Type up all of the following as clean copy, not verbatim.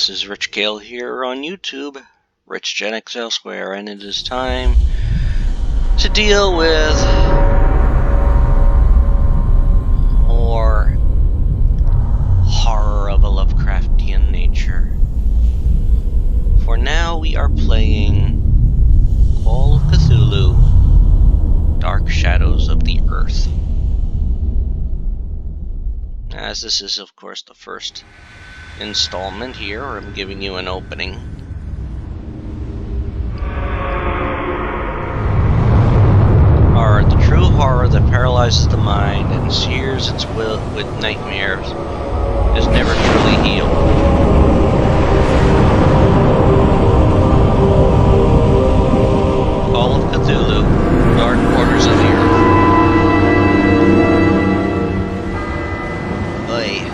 This is Rich Gale here on YouTube, RichGenX elsewhere, and it is time to deal with more horror of a Lovecraftian nature. For now, we are playing Call of Cthulhu, Dark Shadows of the Earth. As this is, of course, the first installment here, I'm giving you an opening. Horror, the true horror that paralyzes the mind and sears its will with nightmares, is never truly healed. Call of Cthulhu, Dark Corners of the Earth. Oy.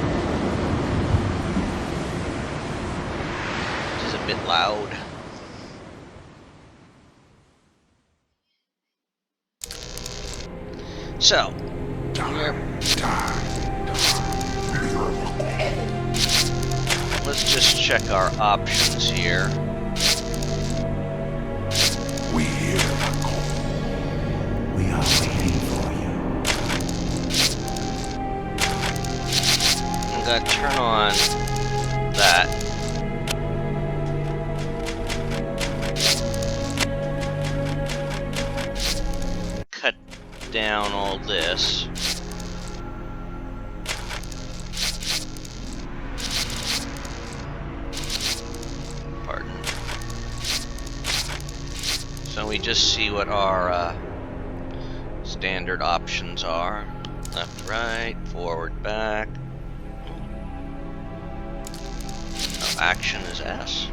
This is a bit loud. So, let's just check our options here. We hear the call. We are waiting for you. I'm gonna turn on that. Cut down all this. Pardon. So we just see what our standard options are. Left, right, forward, back. Oh, action is S.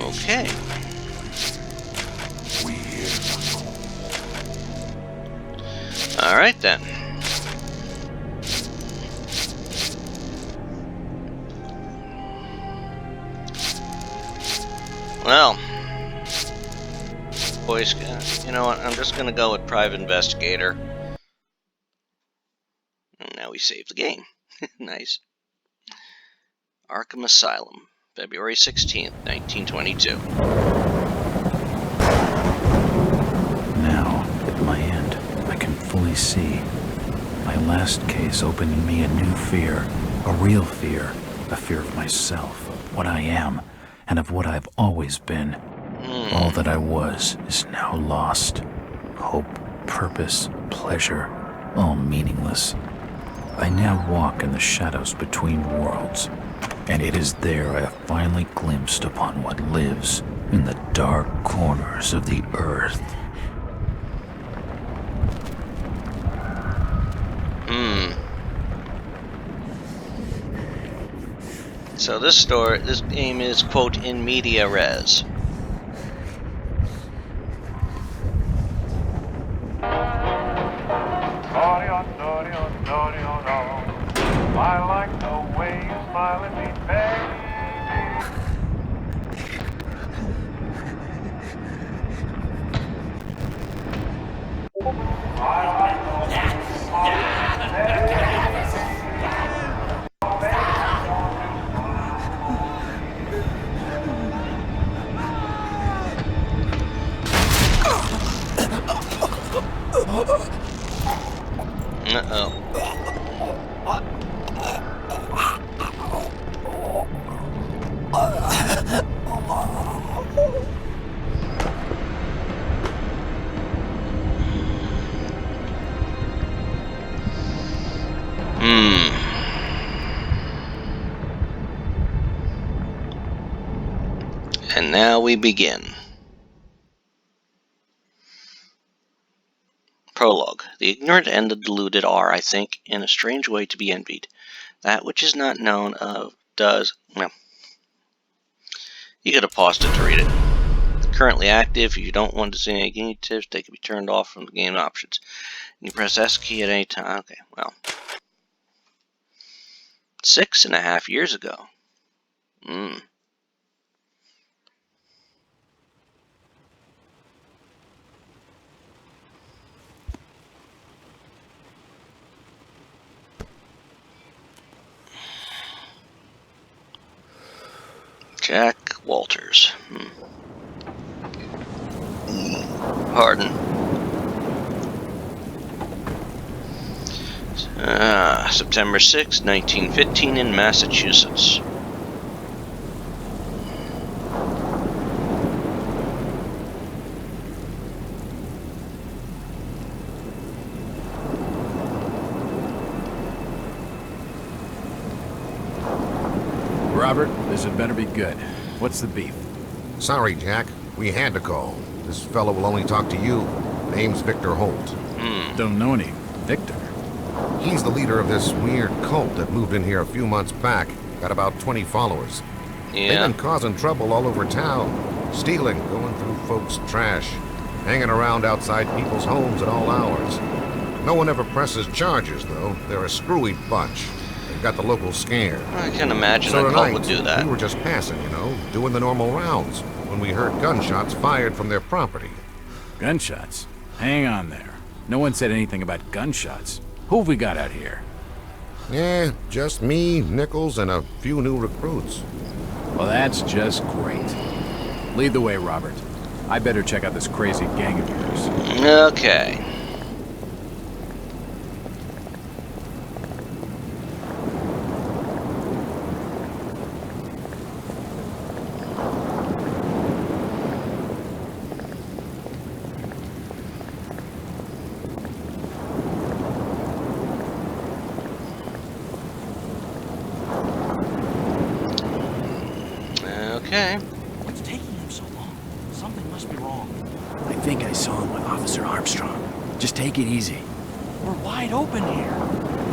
Okay. Alright then. Well, boys, you know what? I'm just gonna go with Private Investigator. And now we save the game. Nice. Arkham Asylum, February 16th, 1922. Now, at my end, I can fully see. My last case opened in me a new fear, a real fear, a fear of myself, of what I am, and of what I've always been. All that I was is now lost. Hope, purpose, pleasure, all meaningless. I now walk in the shadows between worlds, and it is there I have finally glimpsed upon what lives in the dark corners of the earth. So this game is, quote, in media res. I like the way you smile at me, baby. I like the way you smile at Uh-oh. And now we begin. Prologue. The ignorant and the deluded are, I think, in a strange way to be envied. That which is not known of does... Well, you could have paused it to read it. Currently active. If you don't want to see any game tips, they can be turned off from the game options. You can press S key at any time. Okay, well. 6.5 years ago. Jack Walters. Pardon. September 6, 1915 in Massachusetts. Robert, this had better be good. What's the beef? Sorry, Jack. We had to call. This fellow will only talk to you. Name's Victor Holt. Don't know any Victor. He's the leader of this weird cult that moved in here a few months back. Got about 20 followers. They've Yeah. been causing trouble all over town. Stealing, going through folks' trash, hanging around outside people's homes at all hours. No one ever presses charges, though. They're a screwy bunch. They've got the locals scared. I can imagine So a cult tonight, would do that. we were just passing, doing the normal rounds, when we heard gunshots fired from their property. Gunshots? Hang on there. No one said anything about gunshots. Who have we got out here? Yeah, just me, Nichols, and a few new recruits. Well, that's just great. Lead the way, Robert. I better check out this crazy gang of yours. Okay. Okay. What's taking him so long? Something must be wrong. I think I saw him with Officer Armstrong. Just take it easy. We're wide open here.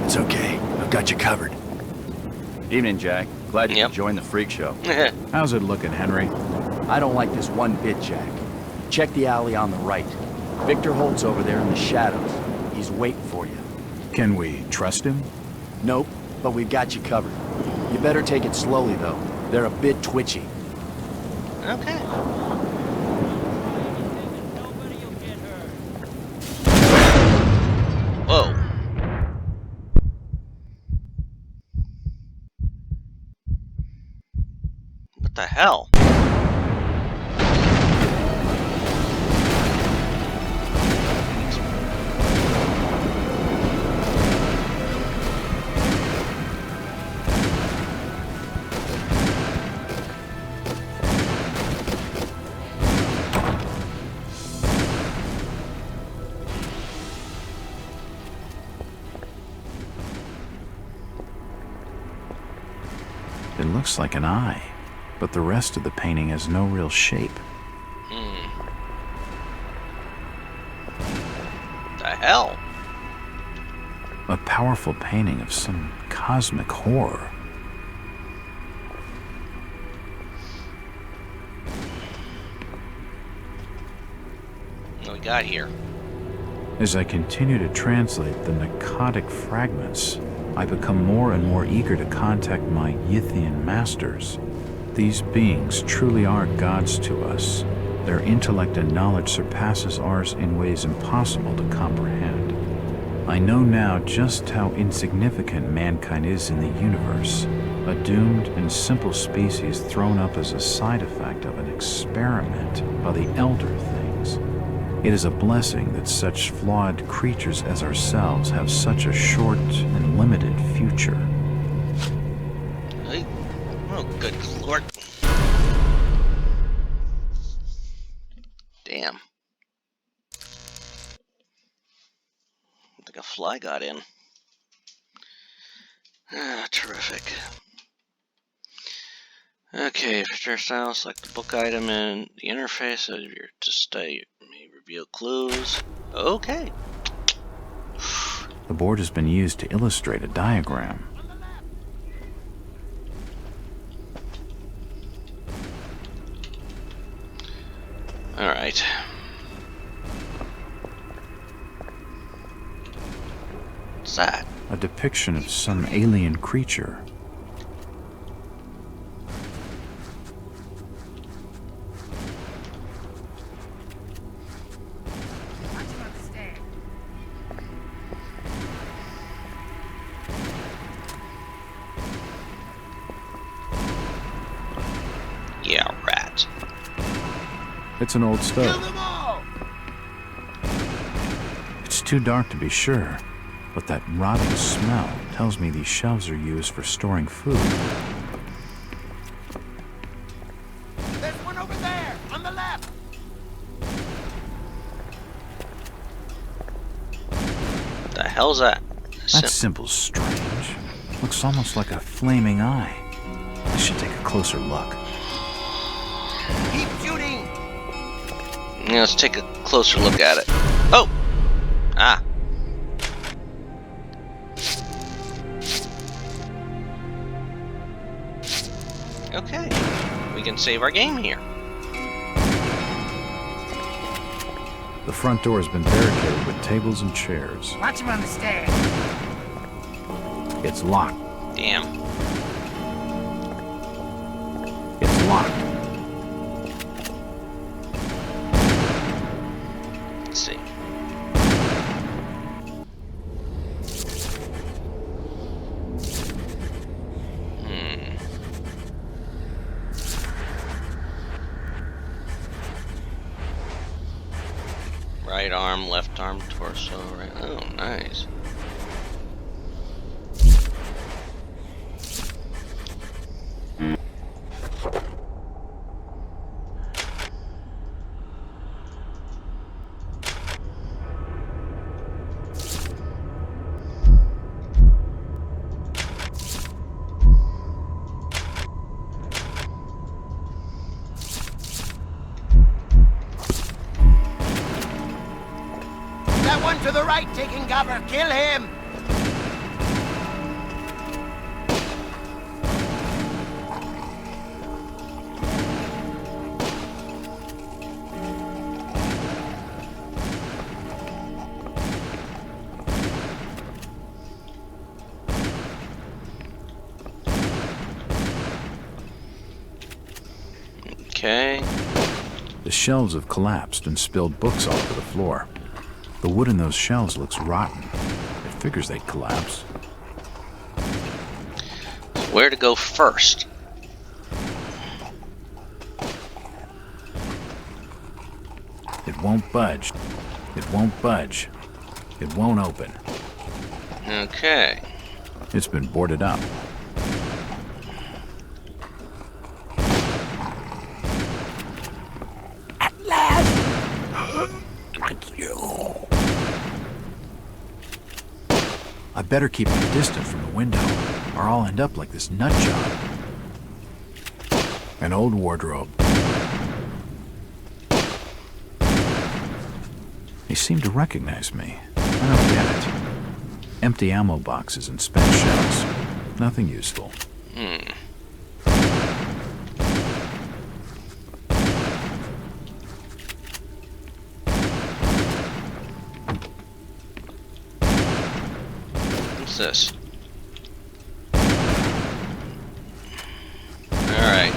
It's okay. I've got you covered. Evening, Jack. Glad you Yep. could join the freak show. How's it looking, Henry? I don't like this one bit, Jack. Check the alley on the right. Victor Holt's over there in the shadows. He's waiting for you. Can we trust him? Nope, but we've got you covered. You better take it slowly, though. They're a bit twitchy. Okay. Whoa. What the hell? It looks like an eye, but the rest of the painting has no real shape. The hell? A powerful painting of some cosmic horror. What we got here? As I continue to translate the narcotic fragments, I become more and more eager to contact my Yithian masters. These beings truly are gods to us. Their intellect and knowledge surpasses ours in ways impossible to comprehend. I know now just how insignificant mankind is in the universe, a doomed and simple species thrown up as a side effect of an experiment by the elder things. It is a blessing that such flawed creatures as ourselves have such a short and limited future. Oh, good lord. Damn. I think a fly got in. Terrific. Okay, picture style, select the book item in the interface of your display. May reveal clues. Okay. The board has been used to illustrate a diagram. Alright. What's that? A depiction of some alien creature. It's an old stove. It's too dark to be sure, but that rotting smell tells me these shelves are used for storing food. There's one over there, on the left. The hell's that? That symbol's strange. Looks almost like a flaming eye. I should take a closer look. Keep shooting. Yeah, let's take a closer look at it. Oh! Ah. Okay. We can save our game here. The front door has been barricaded with tables and chairs. Watch him on the stairs. It's locked. Damn. It's locked. Let's see. Right arm, left arm, torso, right. Oh, nice. That one to the right taking cover. Kill him. Okay. The shelves have collapsed and spilled books all over the floor. The wood in those shelves looks rotten. It figures they'd collapse. Where to go first? It won't budge. It won't budge. It won't open. Okay. It's been boarded up. I better keep my distance from the window, or I'll end up like this nut job. An old wardrobe. They seem to recognize me. I don't get it. Empty ammo boxes and spent shells. Nothing useful. What's this? Alright.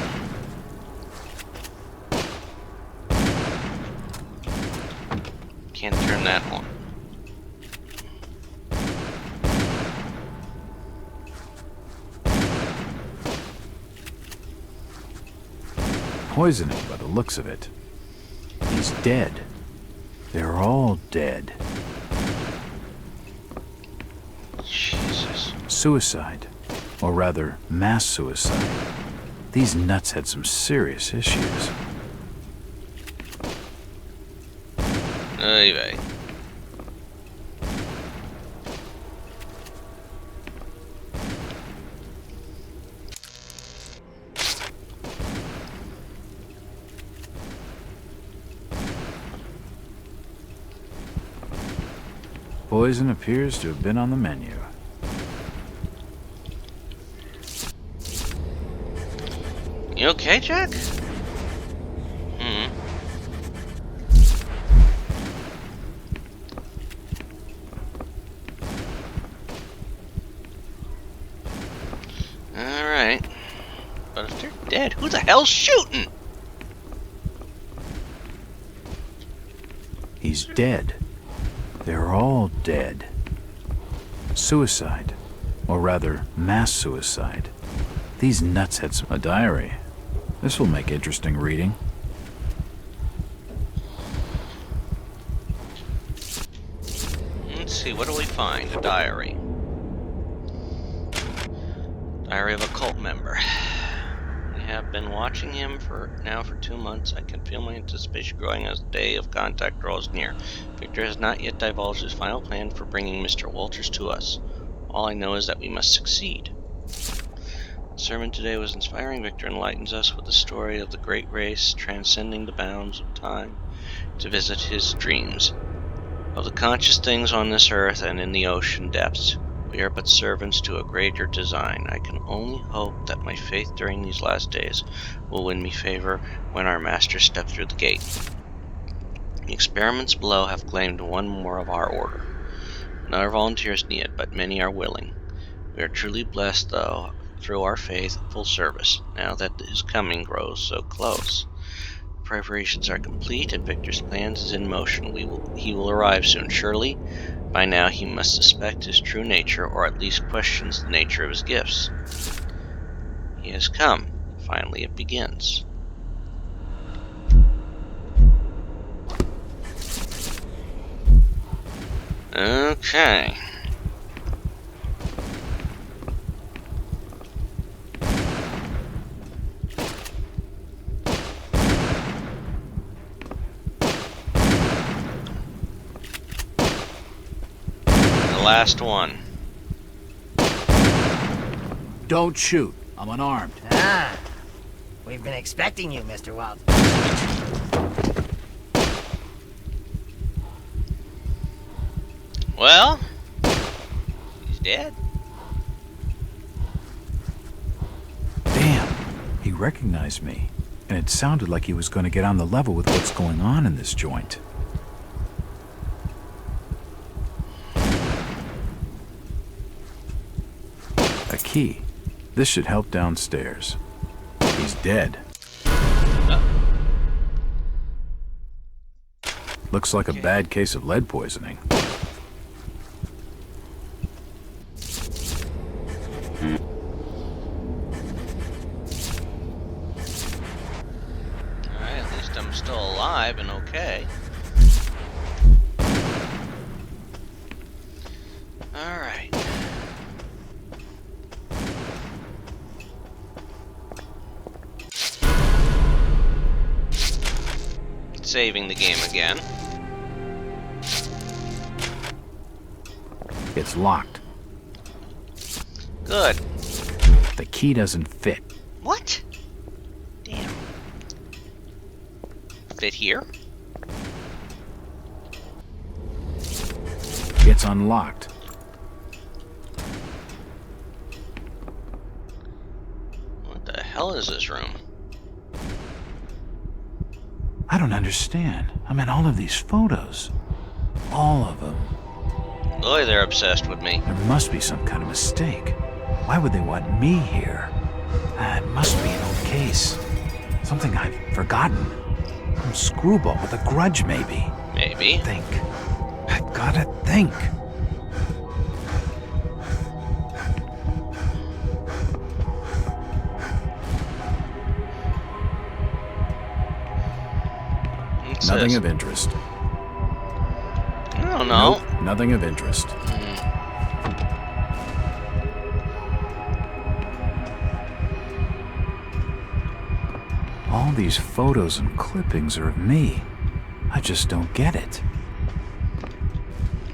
Can't turn that on. Poisoning by the looks of it. He's dead. They're all dead. Jesus. Suicide. Or rather, mass suicide. These nuts had some serious issues. Oy vey. Poison appears to have been on the menu. You okay, Jack? Alright. But if they're dead, who the hell's shooting? He's dead. They're all dead. Suicide. Or rather, mass suicide. These nuts had a diary. This will make interesting reading. find? A diary. Diary of a cult member. I have been watching him for 2 months. I can feel my anticipation growing as the day of contact draws near. Victor has not yet divulged his final plan for bringing Mr. Walters to us. All I know is that we must succeed. The sermon today was inspiring. Victor enlightens us with the story of the great race transcending the bounds of time to visit his dreams. Of the conscious things on this earth and in the ocean depths, we are but servants to a greater design. I can only hope that my faith during these last days will win me favor when our master steps through the gate. The experiments below have claimed one more of our order. None are volunteers needed, but many are willing. We are truly blessed, though, through our faithful service, now that his coming grows so close. Preparations are complete, and Victor's plans is in motion. He will arrive soon. Surely, by now he must suspect his true nature, or at least questions the nature of his gifts. He has come. Finally it begins. Okay. Last one. Don't shoot. I'm unarmed. Ah, we've been expecting you, Mr. Walters. Well, he's dead. Damn, he recognized me. And it sounded like he was going to get on the level with what's going on in this joint. A key. This should help downstairs. He's dead. Looks like a bad case of lead poisoning. Alright, at least I'm still alive and okay. Alright. Saving the game again. It's locked. Good. The key doesn't fit. What? Damn. Fit here? It's unlocked. What the hell is this room? I don't understand. I mean, all of these photos. All of them. Boy, they're obsessed with me. There must be some kind of mistake. Why would they want me here? It must be an old case. Something I've forgotten. Some screwball with a grudge, maybe. Maybe. Think. I've gotta think. What's Nothing this? of interest. I don't know. Nope, nothing of interest. All these photos and clippings are of me. I just don't get it.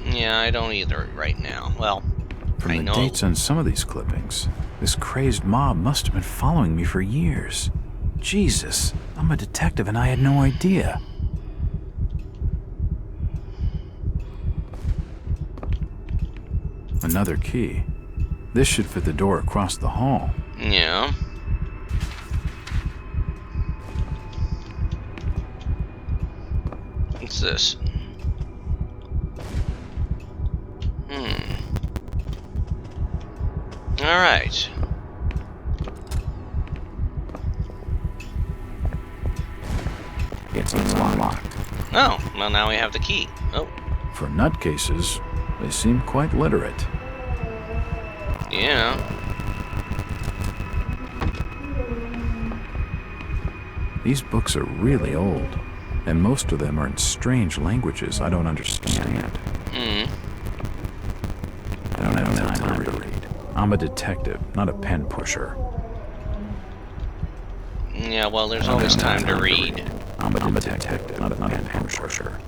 Yeah, I don't either right now. Well, From I the know. dates on some of these clippings, this crazed mob must have been following me for years. Jesus, I'm a detective and I had no idea. Another key. This should fit the door across the hall. Yeah. What's this? Alright. It's unlocked. Oh, well now we have the key. Oh, For nutcases, they seem quite literate. yeah. These books are really old, and most of them are in strange languages I don't understand. I'm a detective, not a pen pusher. Yeah, well, there's always time to read. I'm a detective, not a pen pusher.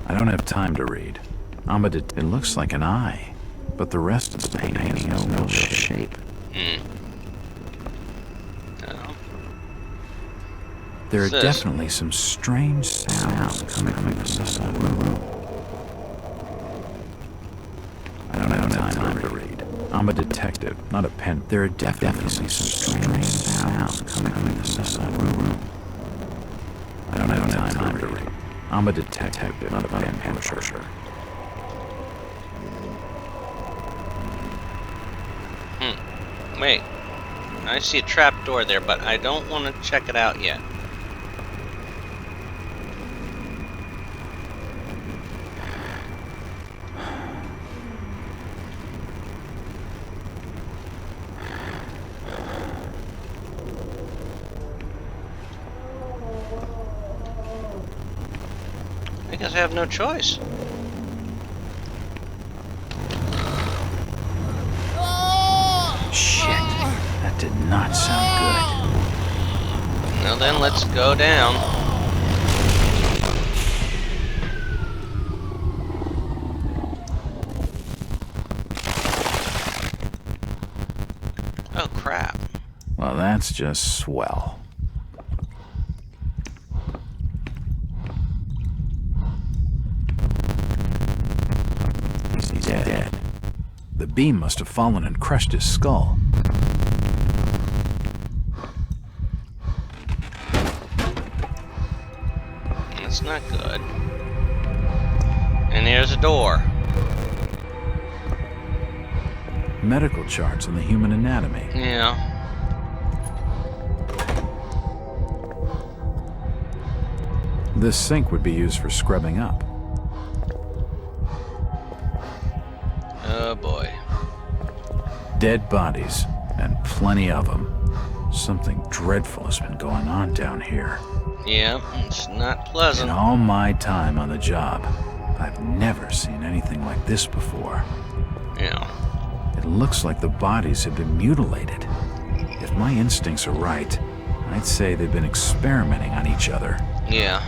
I don't have time to read. It looks like an eye, but the rest of the painting has no real shape. There are definitely some strange sounds coming from the room. I don't have time to read. I'm a detective, not a pen. There are definitely some strange sounds coming from the room. I don't have time to read. I'm a detective, not a pen pusher. Wait. I see a trap door there, but I don't want to check it out yet. I guess I have no choice. Shit, that did not sound good. Now then, let's go down. Oh, crap. Well, that's just swell. He's dead. The beam must have fallen and crushed his skull. That's not good. And there's a door. Medical charts on the human anatomy. Yeah. This sink would be used for scrubbing up. Oh boy. Dead bodies, and plenty of them. Something dreadful has been going on down here. Yeah, it's not In pleasant. all my time on the job, I've never seen anything like this before. Yeah. It looks like the bodies have been mutilated. If my instincts are right, I'd say they've been experimenting on each other. Yeah.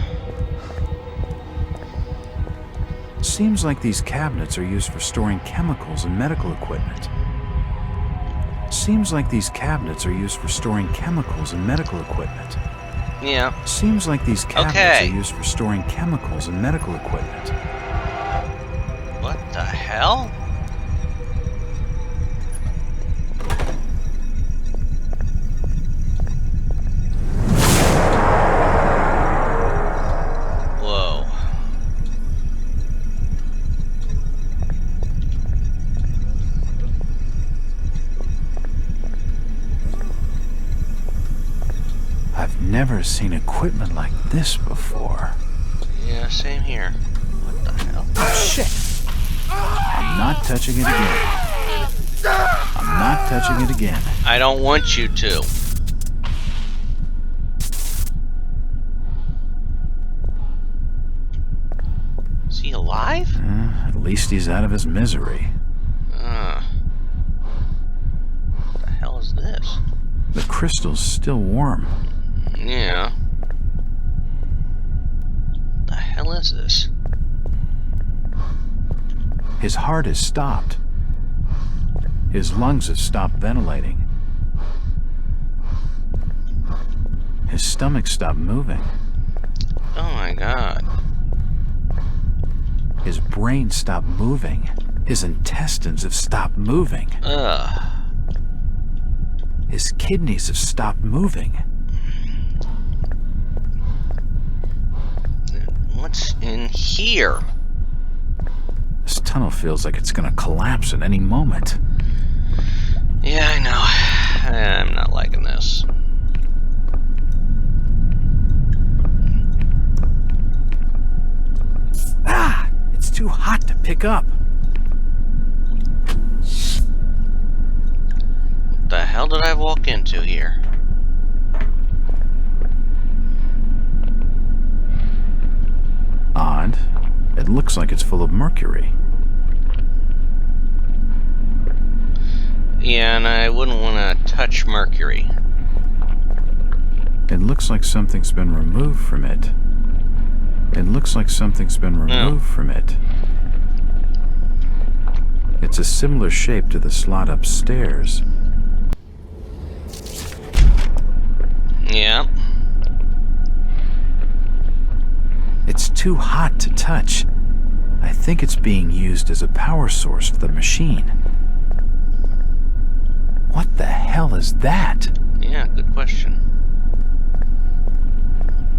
Seems like these cabinets are used for storing chemicals and medical equipment. Seems like these cabinets are used for storing chemicals and medical equipment. Yeah. Seems like these cabinets Okay. are used for storing chemicals and medical equipment. What the hell? Whoa. I've never seen equipment like this before. Yeah, same here. What the hell? Shit! I'm not touching it again. I'm not touching it again. I don't want you to. Is he alive? At least he's out of his misery. What the hell is this? The crystal's still warm. Yeah. What the hell is this? His heart has stopped. His lungs have stopped ventilating. His stomach stopped moving. Oh my god. His brain stopped moving. His intestines have stopped moving. Ugh. His kidneys have stopped moving. What's in here? This tunnel feels like it's gonna collapse at any moment. Yeah, I know. I'm not liking this. Ah! It's too hot to pick up. What the hell did I walk into here? Odd. It looks like it's full of mercury. Yeah, and I wouldn't want to touch Mercury. It looks like something's been removed from it. It looks like something's been removed from it. It's a similar shape to the slot upstairs. Yeah. It's too hot to touch. I think it's being used as a power source for the machine. What the hell is that? Yeah, good question.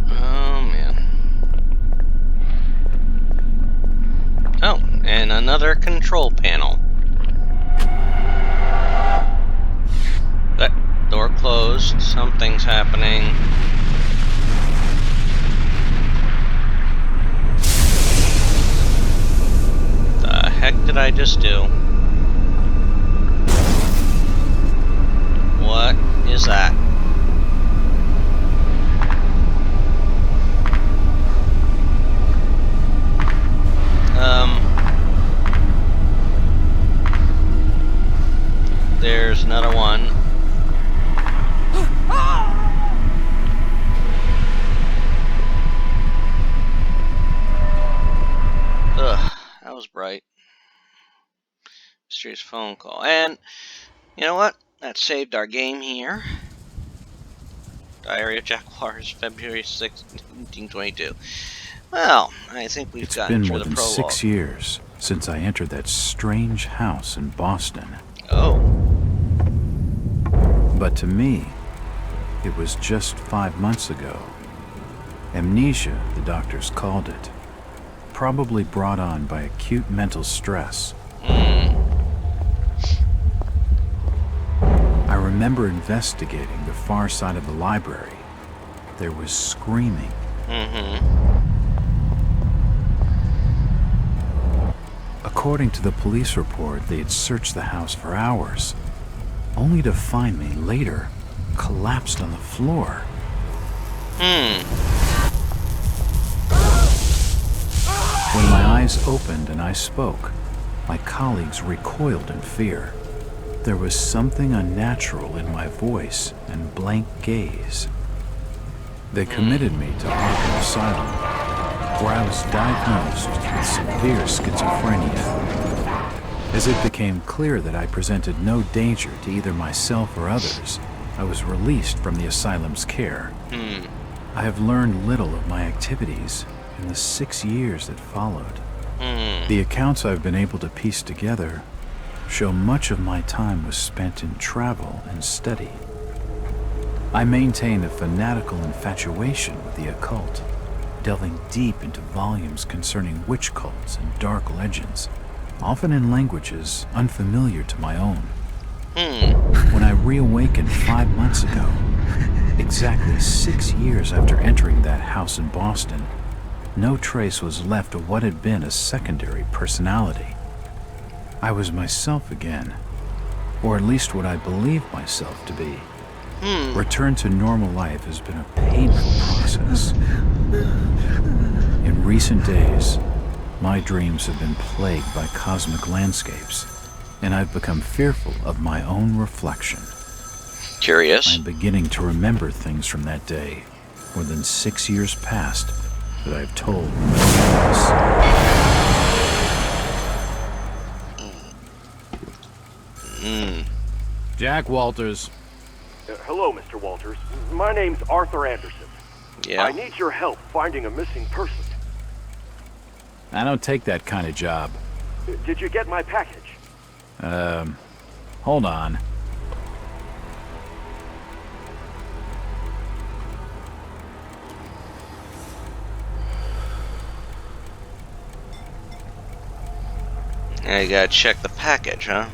Oh, man. Oh, and another control panel. That door closed. Something's happening. The heck did I just do? What is that? There's another one. Ugh, that was bright. Mysterious phone call. And, you know what? That saved our game here. Diary of Jack Waters, February 6th, 1922. Well, I think we've gotten It's been through more the than prologue. 6 years since I entered that strange house in Boston. Oh. But to me, it was just 5 months ago. Amnesia, the doctors called it. Probably brought on by acute mental stress. I remember investigating the far side of the library. There was screaming. According to the police report, they had searched the house for hours, only to find me later collapsed on the floor. When my eyes opened and I spoke, my colleagues recoiled in fear. There was something unnatural in my voice and blank gaze. They committed me to Arkham Asylum, where I was diagnosed with severe schizophrenia. As it became clear that I presented no danger to either myself or others, I was released from the asylum's care. I have learned little of my activities in the 6 years that followed. The accounts I've been able to piece together show much of my time was spent in travel and study. I maintain a fanatical infatuation with the occult, delving deep into volumes concerning witch cults and dark legends, often in languages unfamiliar to my own. When I reawakened 5 months ago, exactly 6 years after entering that house in Boston, no trace was left of what had been a secondary personality. I was myself again, or at least what I believed myself to be. Return to normal life has been a painful process. In recent days, my dreams have been plagued by cosmic landscapes, and I've become fearful of my own reflection. Curious. I'm beginning to remember things from that day, more than 6 years past, that I've told no one else. Jack Walters. Hello, Mr. Walters. My name's Arthur Anderson. Yeah. I need your help finding a missing person. I don't take that kind of job. Did you get my package? Hold on. Now you gotta check the package, huh?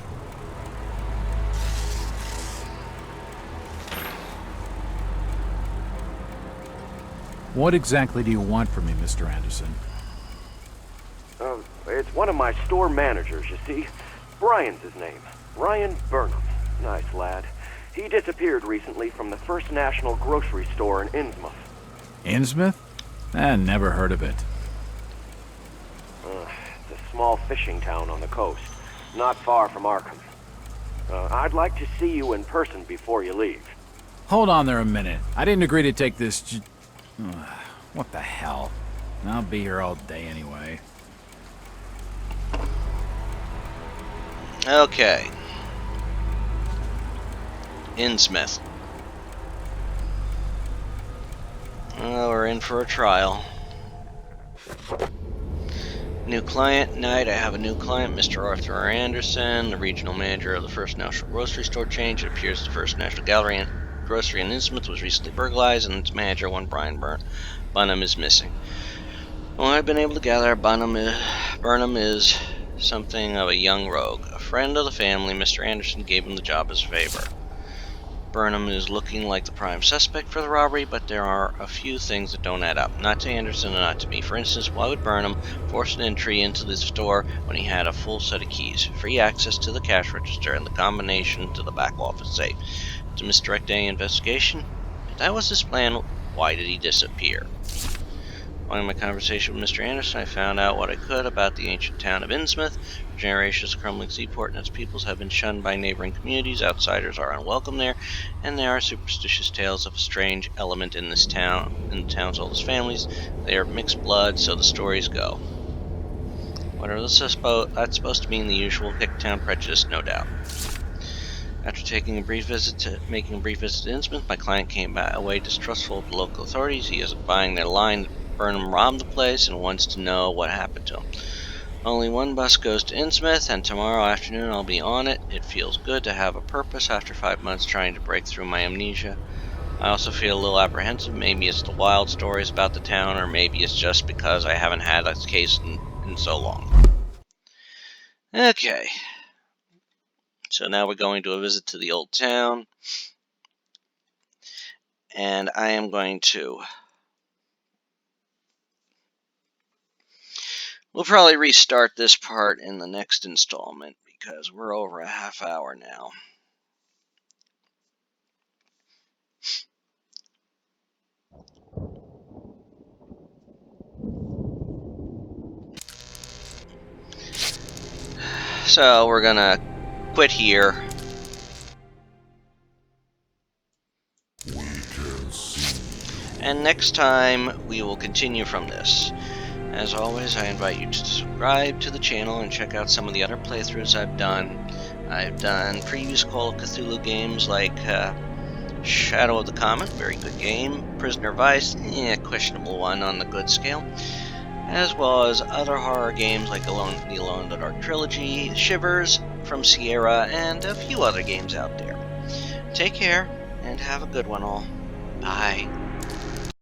What exactly do you want from me, Mr. Anderson? It's one of my store managers, you see. Brian's his name. Ryan Burnham. Nice lad. He disappeared recently from the First National grocery store in Innsmouth. Innsmouth? Never heard of it. It's a small fishing town on the coast, not far from Arkham. I'd like to see you in person before you leave. Hold on there a minute. I didn't agree to take this what the hell? I'll be here all day anyway. Okay. Innsmouth. We're in for a trial. New client night. I have a new client, Mr. Arthur Anderson, the regional manager of the First National Grocery Store chain. It appears the First National Grocery in Innsmouth was recently burglarized, and its manager, one Brian Bunham, is missing. Well, I've been able to gather Burnham is something of a young rogue. A friend of the family, Mr. Anderson, gave him the job as a favor. Burnham is looking like the prime suspect for the robbery, but there are a few things that don't add up. Not to Anderson and not to me. For instance, why would Burnham force an entry into the store when he had a full set of keys, free access to the cash register, and the combination to the back office safe? To misdirect any investigation? If that was his plan, why did he disappear? Following my conversation with Mr. Anderson, I found out what I could about the ancient town of Innsmouth. For generations, the crumbling seaport and its peoples have been shunned by neighboring communities. Outsiders are unwelcome there, and there are superstitious tales of a strange element in this town, in the town's oldest families. They are mixed blood, so the stories go. Whatever that's supposed to mean, the usual Hicktown prejudice, no doubt. After making a brief visit to Innsmouth, my client came away distrustful of the local authorities. He isn't buying their line that Burnham robbed the place and wants to know what happened to him. Only one bus goes to Innsmouth, and tomorrow afternoon I'll be on it. It feels good to have a purpose after 5 months trying to break through my amnesia. I also feel a little apprehensive. Maybe it's the wild stories about the town, or maybe it's just because I haven't had a case in so long. Okay. So now we're going to a visit to the old town. And I am going to... We'll probably restart this part in the next installment because we're over a half hour now. So we're gonna quit here. And next time we will continue from this. As always, I invite you to subscribe to the channel and check out some of the other playthroughs I've done. I've done previous Call of Cthulhu games like Shadow of the Comet, very good game. Prisoner Vice, questionable one on the good scale. As well as other horror games like the Alone in the Dark Trilogy, Shivers from Sierra, and a few other games out there. Take care, and have a good one all. Bye.